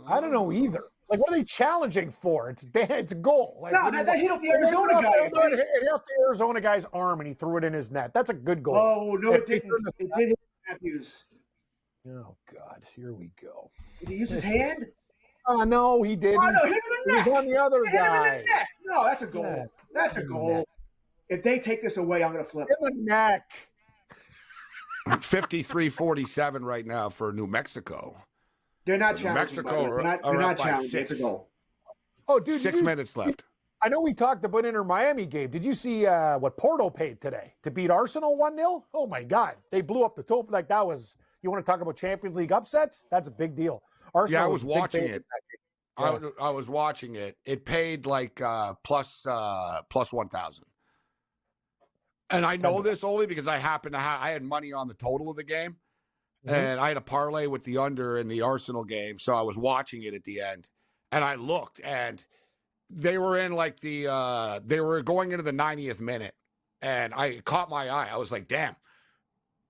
I don't know either. Like, what are they challenging for? It's a goal. Like, no, that hit off the Arizona guy. It hit off the Arizona guy's arm, and he threw it in his net. That's a good goal. Oh, no, it didn't. It did hit Matthews. Oh, God. Here we go. Did he use his hand? Oh, no, he didn't. Oh, no, hit him in the net. He was on the other guy. No, that's a goal. Yeah, that's a goal. If they take this away, I'm going to flip. In the neck. 53-47 right now for New Mexico. They're not challenging. Mexico they're not challenging. It's a goal. Oh, dude, 6 minutes left. I know we talked about Inter Miami game. Did you see what Porto paid today to beat Arsenal 1-0? Oh my God, they blew up the top. Like, that was. You want to talk about Champions League upsets? That's a big deal. Arsenal. Yeah, I was watching it. I was watching it. It paid like plus 1,000. And I know this only because I happen to I had money on the total of the game. Mm-hmm. And I had a parlay with the under in the Arsenal game. So I was watching it at the end. And I looked, and they were in like they were going into the 90th minute. And I caught my eye. I was like, damn,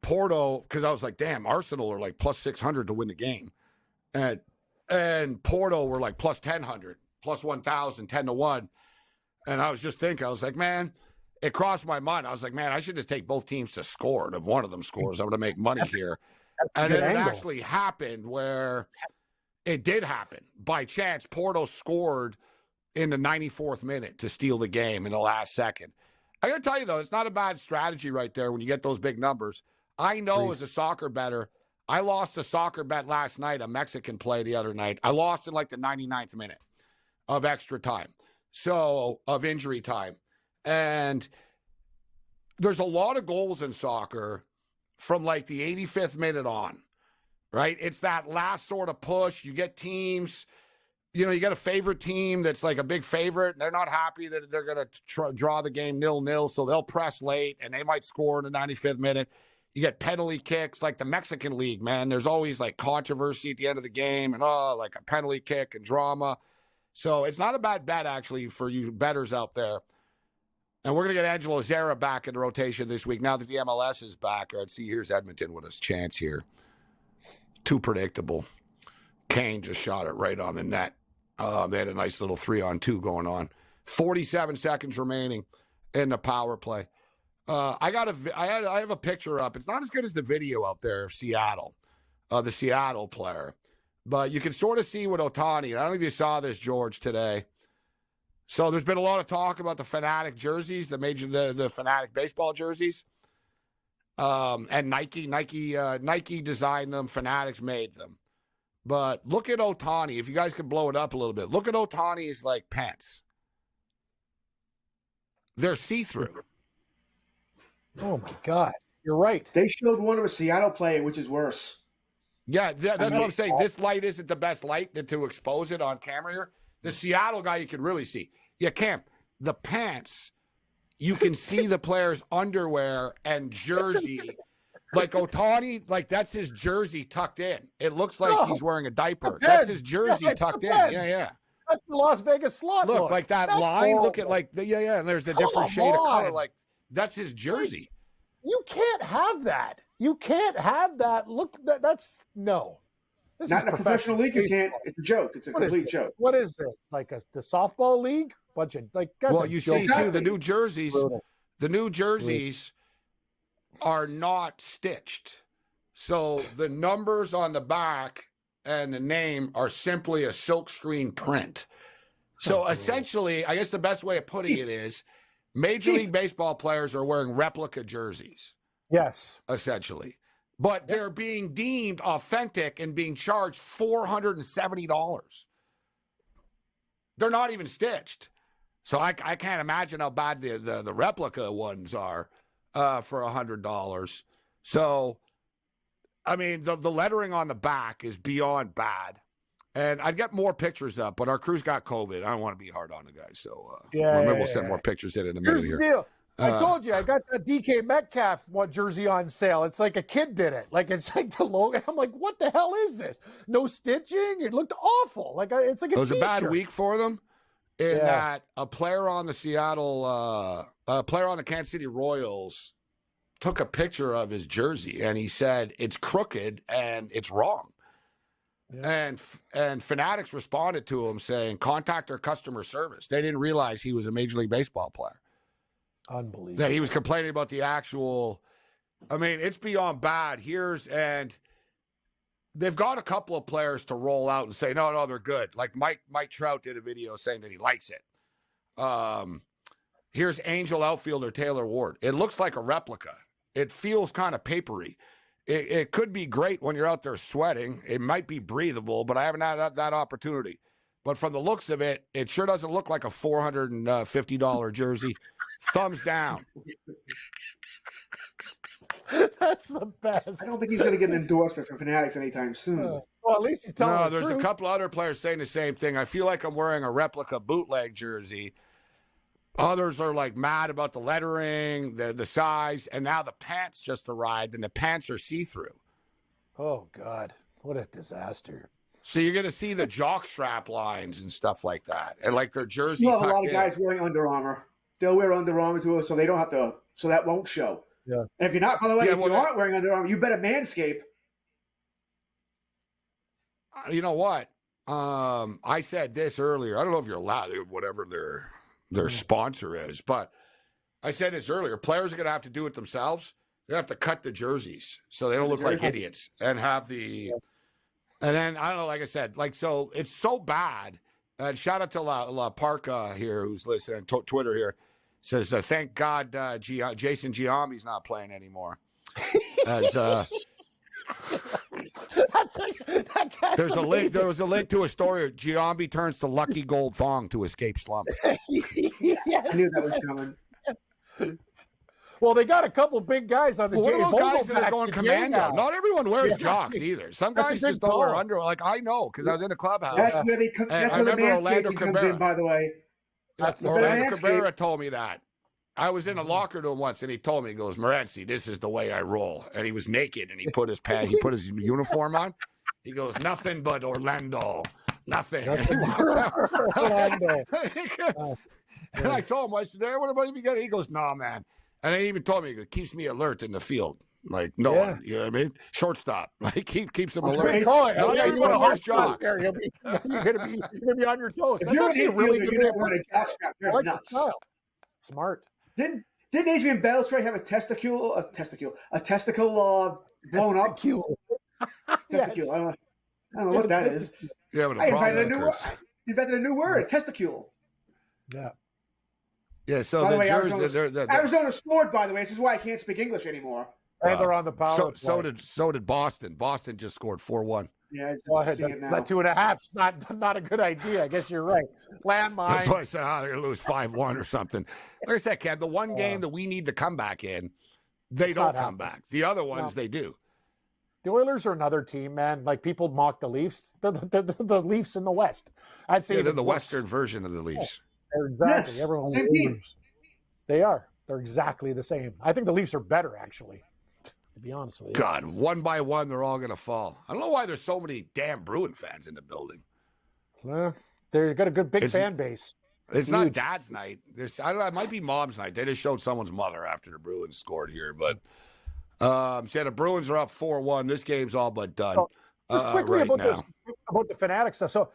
Porto, because I was like, damn, Arsenal are like plus 600 to win the game. And Porto were like plus 1,000, plus 1,000, 10-1. And I was just thinking, I was like, man, it crossed my mind. I was like, man, I should just take both teams to score. And if one of them scores, I'm going to make money here. And then it actually happened where it did happen. By chance, Porto scored in the 94th minute to steal the game in the last second. I got to tell you, though, it's not a bad strategy right there when you get those big numbers. I know as a soccer bettor, I lost a soccer bet last night, a Mexican play the other night. I lost in like the 99th minute of extra time, so of injury time. And there's a lot of goals in soccer from like the 85th minute on, right? It's that last sort of push. You get teams, you get a favorite team that's like a big favorite, and they're not happy that they're going to draw the game 0-0, so they'll press late, and they might score in the 95th minute. You get penalty kicks like the Mexican League, man. There's always like controversy at the end of the game and like a penalty kick and drama. So it's not a bad bet, actually, for you bettors out there. And we're going to get Angelo Zara back in the rotation this week. Now that the MLS is back, let's see, here's Edmonton with his chance here. Too predictable. Kane just shot it right on the net. They had a nice little 3-on-2 going on. 47 seconds remaining in the power play. I have a picture up. It's not as good as the video out there of Seattle, the Seattle player, but you can sort of see what Ohtani. I don't know if you saw this, George, today. So there's been a lot of talk about the Fanatic jerseys, the Fanatic baseball jerseys, and Nike designed them. Fanatics made them. But look at Ohtani. If you guys could blow it up a little bit, look at Ohtani's like pants. They're see-through. Oh my God, you're right. They showed one of a Seattle player, which is worse. Yeah, that's what I'm saying. This light isn't the best light to expose it on camera here. The Seattle guy you can really see. Yeah, Cam, the pants, you can see the player's underwear and jersey. Like Ohtani, like that's his jersey tucked in. It looks like he's wearing a diaper. That's his jersey tucked in. Yeah. That's the Las Vegas slot. Look, like that that's line. horrible. Look at and there's a different shade of color. Like that's his jersey. You can't have that. You can't have that. Look, that's no. This Not is in a professional league. You baseball. can't. It's a joke. It's a complete joke. What is this? Like the softball league? Bunch of like. That's Well, a you joke. see too the new jerseys. Brutal. The new jerseys are not stitched, so the numbers on the back and the name are simply a silkscreen print. So essentially, I guess the best way of putting it is, Major League Baseball players are wearing replica jerseys. Yes, essentially. But they're being deemed authentic and being charged $470. They're not even stitched. So I can't imagine how bad the replica ones are for $100. So, I mean, the lettering on the back is beyond bad. And I'd get more pictures up, but our crew's got COVID. I don't want to be hard on the guys. So we'll send more pictures in a minute Here's here. the deal. I told you, I got the DK Metcalf jersey on sale. It's like a kid did it. Like, it's like the logo. I'm like, what the hell is this? No stitching. It looked awful. Like, it's like a It was t-shirt. a bad week for them in that a player on the Kansas City Royals took a picture of his jersey, and he said, it's crooked and it's wrong. Yeah. And Fanatics responded to him saying, contact their customer service. They didn't realize he was a Major League Baseball player. Unbelievable. That he was complaining about the actual. I mean, it's beyond bad. And they've got a couple of players to roll out and say, no, they're good. Like Mike Trout did a video saying that he likes it. Here's Angel outfielder Taylor Ward. It looks like a replica. It feels kind of papery. It could be great when you're out there sweating. It might be breathable, but I haven't had that opportunity. But from the looks of it, it sure doesn't look like a $450 jersey. Thumbs down. That's the best. I don't think he's going to get an endorsement from Fanatics anytime soon. Well, at least he's telling the there's truth. a couple other players saying the same thing. I feel like I'm wearing a replica bootleg jersey. Others are like mad about the lettering, the size, and now the pants just arrived, and the pants are see-through. Oh, God. What a disaster. So you're going to see the jock strap lines and stuff like that, and like their jersey You'll tucked have a lot in. of guys wearing Under Armour. They'll wear Under Armour to it, so they don't have to. So that won't show. Yeah. And if you're not, by the way, if you aren't wearing Under Armour, you better manscape. You know what? I said this earlier. I don't know if you're allowed, whatever their sponsor is, but I said this earlier. Players are going to have to do it themselves. They have to cut the jerseys so they don't look like idiots and have the. And then I don't know, like I said, like so it's so bad. And shout out to La Parca here, who's listening to Twitter here. Says, thank God Jason Giambi's not playing anymore. As, there's a link. There was a link to a story. Giambi turns to Lucky Gold Thong to escape slump. Yes. I knew that was coming. Well, they got a couple big guys on the What about guys that are Vogelbach going today commando? now. Not everyone wears jocks either. Some That's a guys good just don't wear call. under. Like I know because I was in the clubhouse. That's where the manscaping comes in, by the way. Orlando Cabrera told me that. I was in a locker room once, and he told me, he goes, Morency, this is the way I roll. And he was naked, and he put his uniform on. He goes, nothing but Orlando. Nothing. And he walked out. Orlando. And I told him, I said, hey, what about you get it? He goes, nah, man. And he even told me, it keeps me alert in the field. Like, no one, you know what I mean? Shortstop. Like, keeps him alert. Not everyone wears jocks. You're gonna be on your toes. If That's you're actually a really really good. you don't want a jock strap. I You're like nuts. the style. Smart. Didn't Didn't Adrian Beltre have a testicle blown up? Testicle. Yes. I don't know what that is. Yeah, but I invented a new word, testicule. Yeah. Yeah, so by the way, Jersey, Arizona scored, by the way. This is why I can't speak English anymore. And they're on the power play. So did Boston. Boston just scored 4-1. Yeah, that 2.5 is not a good idea. I guess you're right. Landmine. That's why I said, they're going to lose 5-1 or something. Like I said, Kev, the one game that we need to come back in, they don't come back. The other ones, they do. The Oilers are another team, man. Like, people mock the Leafs. The Leafs in the West. I'd say they're the Western version of the Leafs. Yeah, exactly. Yes, Everyone same team. They are. They're exactly the same. I think the Leafs are better, actually, to be honest with you. God, one by one, they're all going to fall. I don't know why there's so many damn Bruin fans in the building. Well, they've got a good big fan base. It's not Dad's night. I don't know. It might be Mom's night. They just showed someone's mother after the Bruins scored here. But the Bruins are up 4-1. This game's all but done. So, just quickly right about the Fanatic stuff. So,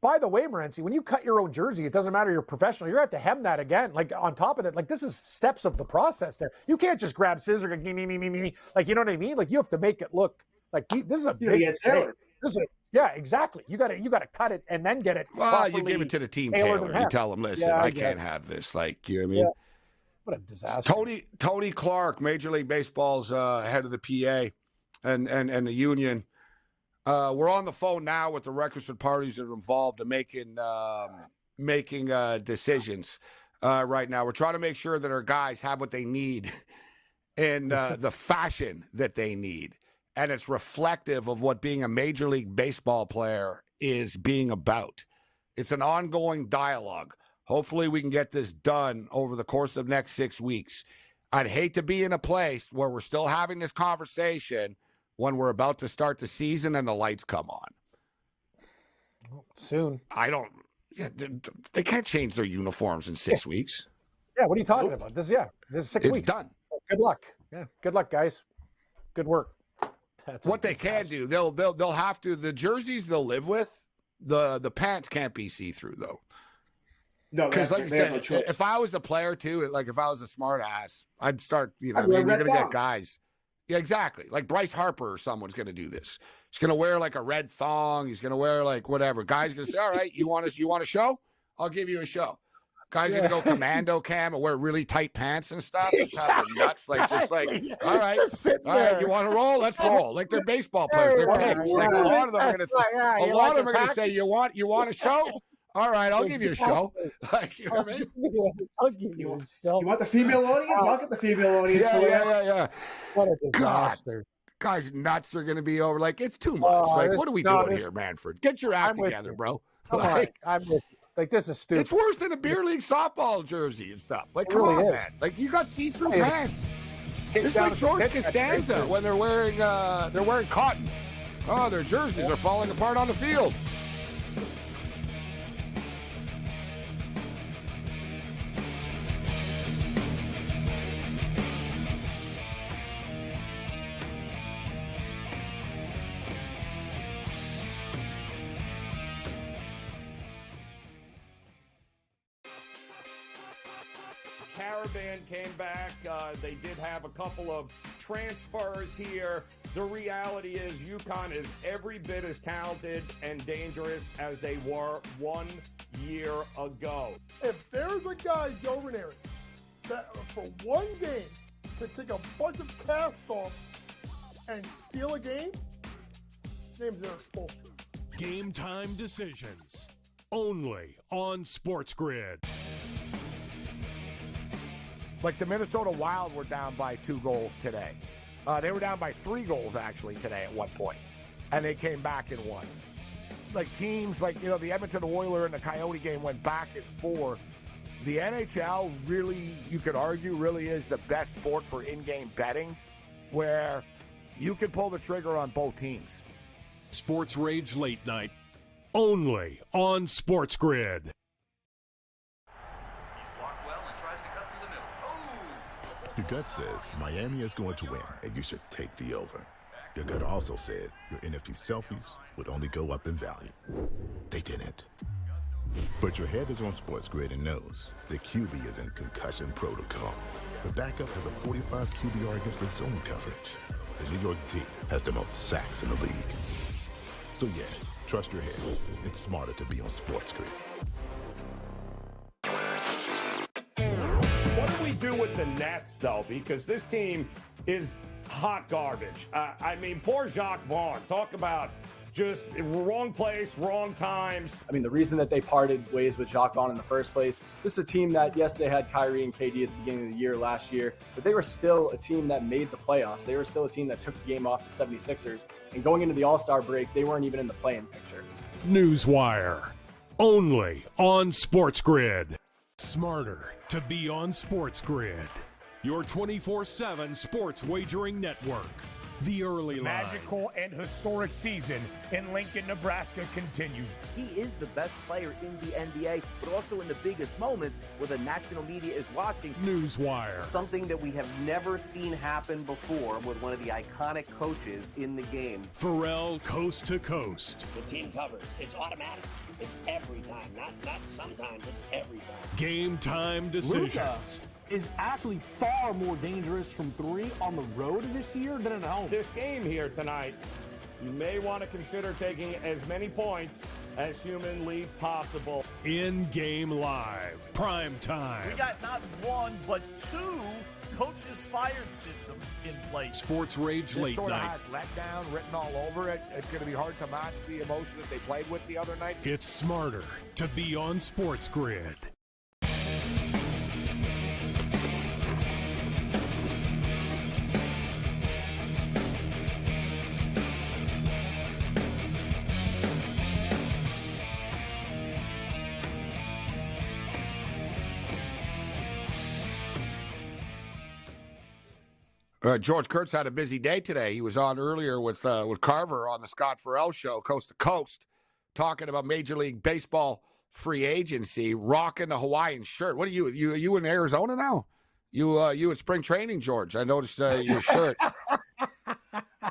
by the way, Morency, when you cut your own jersey, it doesn't matter you're professional. You're going to have to hem that again. Like, on top of it, like, this is steps of the process there. You can't just grab scissors and like, you know what I mean? Like, you have to make it look like this is a big mistake. Yeah, exactly. You got to cut it and then get it. Well, you give it to the team tailor. You tell them, listen, I can't have this. Like, you know what I mean? Yeah. What a disaster. Tony Clark, Major League Baseball's head of the PA and the union. We're on the phone now with the requisite parties that are involved in making decisions right now. We're trying to make sure that our guys have what they need in the fashion that they need. And it's reflective of what being a Major League Baseball player is being about. It's an ongoing dialogue. Hopefully we can get this done over the course of the next 6 weeks. I'd hate to be in a place where we're still having this conversation when we're about to start the season and the lights come on. Soon. They can't change their uniforms in 6 weeks. Yeah, what are you talking about? This is 6 weeks. It's done. Good luck. Yeah, good luck, guys. Good work. What they can do, they'll have to, the jerseys they'll live with, the pants can't be see-through, though. No, because like you said, if I was a player too, like if I was a smart ass, I'd start, you're going to get guys. Yeah, exactly. Like Bryce Harper or someone's going to do this. He's going to wear like a red thong. He's going to wear like whatever. Guy's going to say, all right, you want a show? I'll give you a show. Guy's going to go commando cam and wear really tight pants and stuff. Exactly. Nuts. Like, just like, all right, you want to roll? Let's roll. Like they're baseball players. They're pigs. Like a lot of them are going to say, you want a show? All right, I'll give you a show. Like, you know what I mean? I'll give you a show. You want the female audience? I'll get the female audience. Yeah. What a disaster. Guys' nuts are going to be over. Like, it's too much. Like, what are we doing here, Manfred? Get your act together, bro. Like, I'm with you. Like, this is stupid. It's worse than a beer league softball jersey and stuff. Like, come on, man. Like, you got see-through pants. It's like George Costanza when they're wearing cotton. Oh, their jerseys are falling apart on the field. Caravan came back. They did have a couple of transfers here. The reality is UConn is every bit as talented and dangerous as they were 1 year ago. If there's a guy, Joe Ranieri, that for one game could take a bunch of cast-offs and steal a game, his name's Eric Spoelstra. Game time decisions. Only on SportsGrid. Like the Minnesota Wild were down by 2 goals today. They were down by 3 goals, actually, today at one point. And they came back and won. Like teams like, the Edmonton Oilers and the Coyote game went back and forth. The NHL really, you could argue, really is the best sport for in-game betting where you can pull the trigger on both teams. SportsRage Late Night. Only on SportsGrid. Your gut says Miami is going to win, and you should take the over. Your gut also said your NFT selfies would only go up in value. They didn't. But your head is on SportsGrid and knows the QB is in concussion protocol. The backup has a 45 QBR against the zone coverage. The New York D has the most sacks in the league. So yeah, trust your head. It's smarter to be on SportsGrid. What do we do with the Nets, though? Because this team is hot garbage. I mean, poor Jacques Vaughn. Talk about just wrong place, wrong times. I mean, the reason that they parted ways with Jacques Vaughn in the first place, this is a team that, yes, they had Kyrie and KD at the beginning of the year last year, but they were still a team that made the playoffs. They were still a team that took the game off the 76ers. And going into the All-Star break, they weren't even in the play-in picture. Newswire. Only on SportsGrid. Smarter to be on SportsGrid. Your 24/7 sports wagering network. The early line. Magical and historic season in Lincoln, Nebraska continues. He is the best player in the NBA, but also in the biggest moments where the national media is watching. Newswire. Something that we have never seen happen before with one of the iconic coaches in the game. Pharrell coast to coast. The team covers. It's automatic. It's every time. Not sometimes. It's every time. Game time decisions. Luka is actually far more dangerous from three on the road this year than at home. This game here tonight, you may want to consider taking as many points as humanly possible. In-game live. Prime time. We got not one, but two coaches fired systems in place. SportsRage late sort night. of has letdown written all over it. It's going to be hard to match the emotion that they played with the other night. It's smarter to be on SportsGrid. George Kurtz had a busy day today. He was on earlier with Carver on the Scott Farrell show, Coast to Coast, talking about Major League Baseball free agency, rocking the Hawaiian shirt. What are you in Arizona now? You at spring training, George? I noticed your shirt.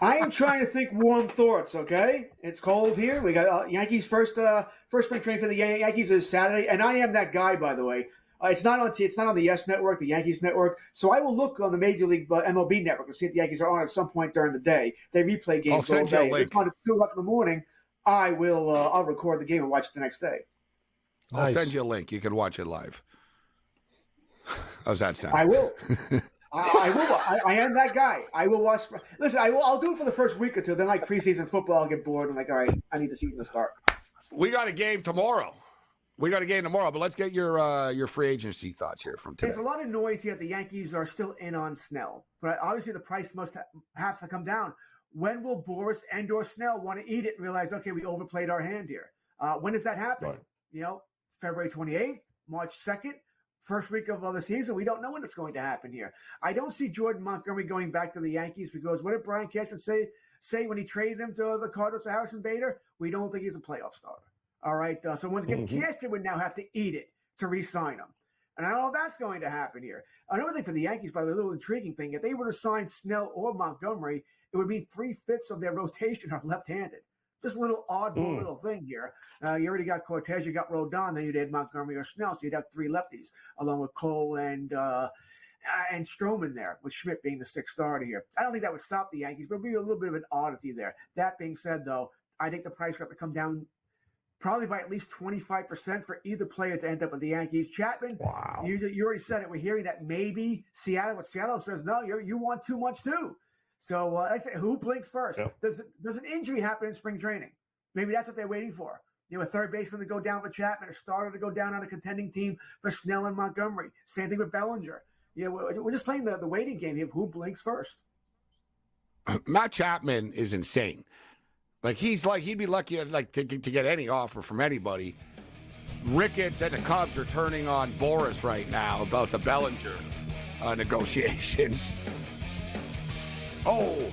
I am trying to think warm thoughts, okay? It's cold here. We got Yankees first spring training for the Yankees is Saturday, and I am that guy, by the way. It's not on the Yes Network, the Yankees Network. So I will look on the Major League MLB Network and see if the Yankees are on at some point during the day. They replay games all day. If it's on at 2:00 in the morning, I'll record the game and watch it the next day. I'll send you a link. You can watch it live. How's that sound? I will. I will. I am that guy. I will watch. Listen, I'll do it for the first week or two. Then, like preseason football, I'll get bored. I'm like, all right, I need the season to start. We got a game tomorrow. But let's get your free agency thoughts here from today. There's a lot of noise here. The Yankees are still in on Snell, but obviously the price must have to come down. When will Boris and/or Snell want to eat it and realize, okay, we overplayed our hand here? When does that happen? Right. February 28th, March 2nd, first week of the season. We don't know when it's going to happen here. I don't see Jordan Montgomery going back to the Yankees because what did Brian Cashman say when he traded him to the Cardinals to Harrison Bader? We don't think he's a playoff starter. All right. So once again, Cashman would now have to eat it to re-sign him. And I don't know if that's going to happen here. Another thing for the Yankees, by the way, a little intriguing thing, if they were to sign Snell or Montgomery, it would mean 3/5 of their rotation are left-handed. Just a little oddball little thing here. You already got Cortez, you got Rodon, then you'd add Montgomery or Snell, so you'd have three lefties, along with Cole and Stroman there, with Schmidt being the sixth starter here. I don't think that would stop the Yankees, but it would be a little bit of an oddity there. That being said, though, I think the price would have to come down probably by at least 25% for either player to end up with the Yankees. Chapman, wow. You already said it. We're hearing that maybe Seattle, but Seattle says, no, you want too much too. So I say, who blinks first? Yeah. Does an injury happen in spring training? Maybe that's what they're waiting for. A third baseman to go down for Chapman, a starter to go down on a contending team for Snell and Montgomery. Same thing with Bellinger. We're just playing the waiting game here of who blinks first. Matt Chapman is insane. He'd be lucky to get any offer from anybody. Ricketts and the Cubs are turning on Boris right now about the Bellinger negotiations. Oh,